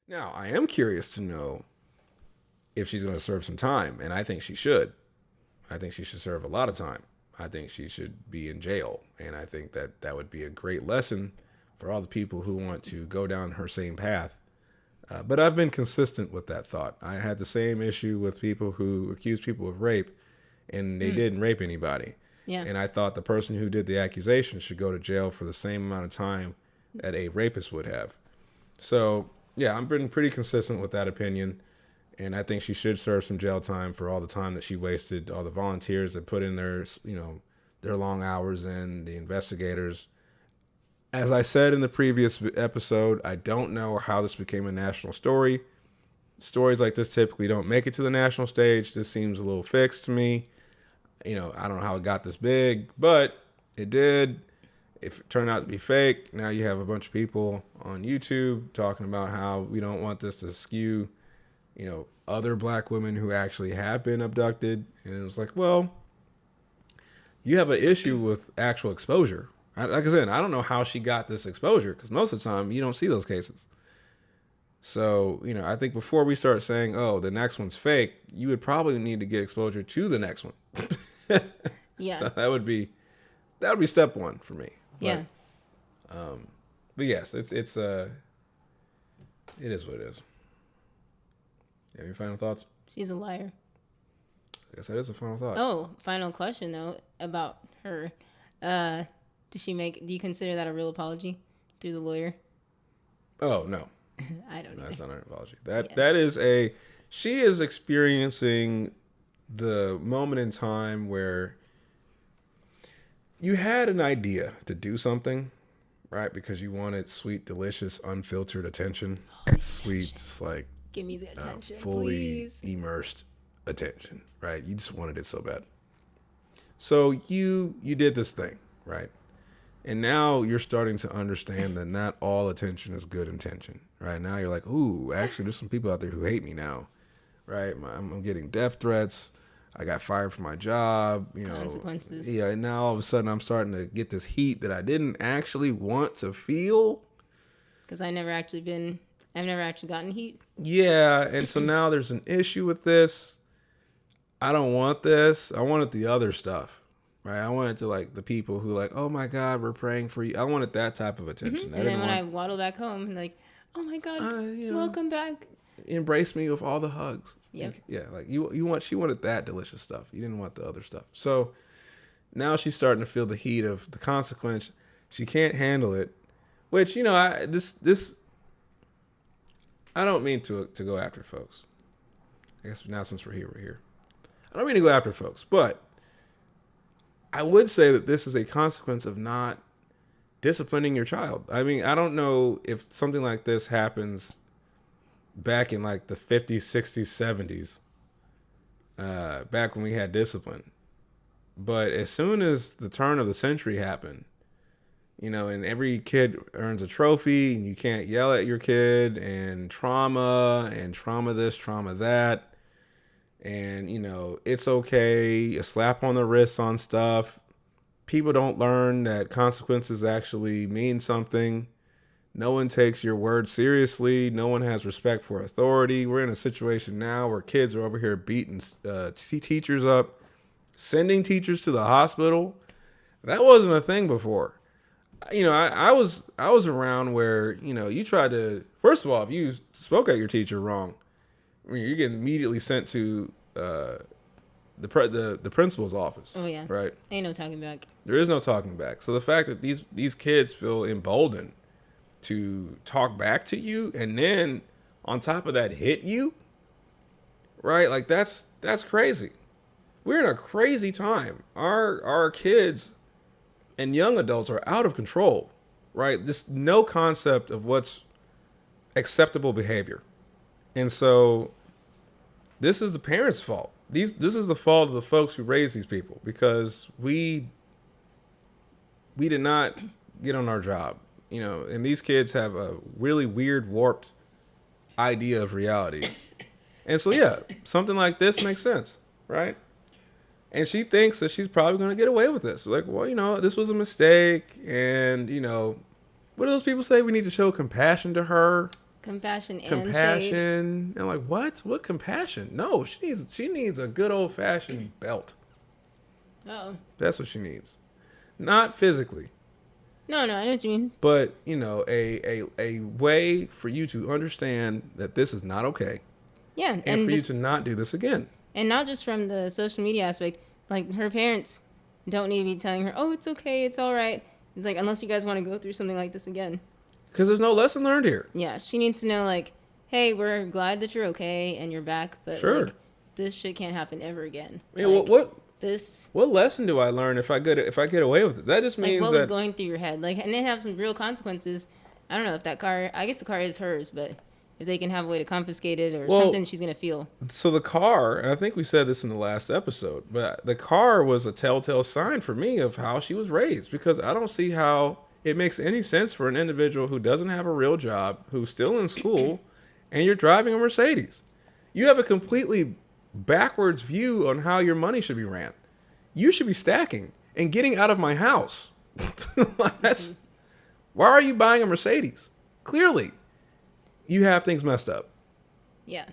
Now, I am curious to know if she's going to serve some time, and I think she should. I think she should serve a lot of time. I think she should be in jail, and I think that that would be a great lesson for all the people who want to go down her same path. But I've been consistent with that thought. I had the same issue with people who accuse people of rape, and they didn't rape anybody. Yeah. And I thought the person who did the accusation should go to jail for the same amount of time that a rapist would have. So, yeah, I've been pretty consistent with that opinion. And I think she should serve some jail time for all the time that she wasted, all the volunteers that put in their long hours in, the investigators. As I said in the previous episode, I don't know how this became a national story. Stories like this typically don't make it to the national stage. This seems a little fixed to me. I don't know how it got this big, but it did. If it turned out to be fake, now you have a bunch of people on YouTube talking about how we don't want this to skew, other black women who actually have been abducted. And it's like, well, you have an issue with actual exposure. Like I said, I don't know how she got this exposure because most of the time you don't see those cases. So, I think before we start saying, oh, the next one's fake, you would probably need to get exposure to the next one. Yeah. That would be step one for me. Yeah. But yes, it is what it is. You have any final thoughts? She's a liar. I guess that is a final thought. Oh, final question though about her. Do you consider that a real apology through the lawyer? Oh, no. I don't know. That's not an apology. She is experiencing the moment in time where you had an idea to do something, right? Because you wanted sweet, delicious, unfiltered attention. Sweet, just like give me the attention, fully please. immersed attention, right? You just wanted it so bad. So you did this thing, right? And now you're starting to understand that not all attention is good intention, right? Now you're like, ooh, actually, there's some people out there who hate me now, right? I'm getting death threats. I got fired from my job, Consequences. Yeah, and now all of a sudden I'm starting to get this heat that I didn't actually want to feel. Because I've never actually gotten heat. Yeah, and so now there's an issue with this. I don't want this. I wanted the other stuff, right? I wanted to like the people who like, oh my God, we're praying for you. I wanted that type of attention. And then when I waddle back home, I'm like, oh my God, welcome back. Embrace me with all the hugs. Yep. Like she wanted that delicious stuff. You didn't want the other stuff. So now she's starting to feel the heat of the consequence. She can't handle it, which, I don't mean to go after folks. I guess now since we're here. I don't mean to go after folks, but I would say that this is a consequence of not disciplining your child. I mean, I don't know if something like this happens back in like the 50s, 60s, 70s, back when we had discipline. But as soon as the turn of the century happened, and every kid earns a trophy and you can't yell at your kid and trauma this, trauma that. And, it's okay. A slap on the wrist on stuff. People don't learn that consequences actually mean something. No one takes your word seriously. No one has respect for authority. We're in a situation now where kids are over here beating teachers up, sending teachers to the hospital. That wasn't a thing before. I was around where, you tried to, first of all, if you spoke at your teacher wrong, you're getting immediately sent to the principal's office. Oh yeah. Right. Ain't no talking back. There is no talking back. So the fact that these kids feel emboldened to talk back to you and then on top of that hit you, right? Like that's crazy. We're in a crazy time. Our kids and young adults are out of control, right? This no concept of what's acceptable behavior. And so this is the parents' fault. This is the fault of the folks who raised these people because we did not get on our job, and these kids have a really weird, warped idea of reality. And so, yeah, something like this makes sense, right? And she thinks that she's probably going to get away with this. Like, well, this was a mistake. And, what do those people say? We need to show compassion to her. Compassion and shade. compassion, and like what compassion? No, she needs a good old fashioned belt. Oh. That's what she needs. Not physically, No, I know what you mean. but a way for you to understand that this is not okay, Yeah, and for you to not do this again. And not just from the social media aspect. Like, her parents don't need to be telling her, oh, it's okay, it's all right. It's like, unless you guys want to go through something like this again. Because there's no lesson learned here. Yeah, she needs to know, like, hey, we're glad that you're okay and you're back, but Sure. like, this shit can't happen ever again. I mean, like, what lesson do I learn if I get away with it? That just means what that was going through your head, like, and they have some real consequences. I don't know if that car. I guess the car is hers, but if they can have a way to confiscate it or something, she's gonna feel. So the car, and I think we said this in the last episode, but the car was a telltale sign for me of how she was raised, because I don't see how it makes any sense for an individual who doesn't have a real job, who's still in school, and you're driving a Mercedes. You have a completely backwards view on how your money should be ran. You should be stacking and getting out of my house. Why are you buying a Mercedes? Clearly, you have things messed up. Yeah.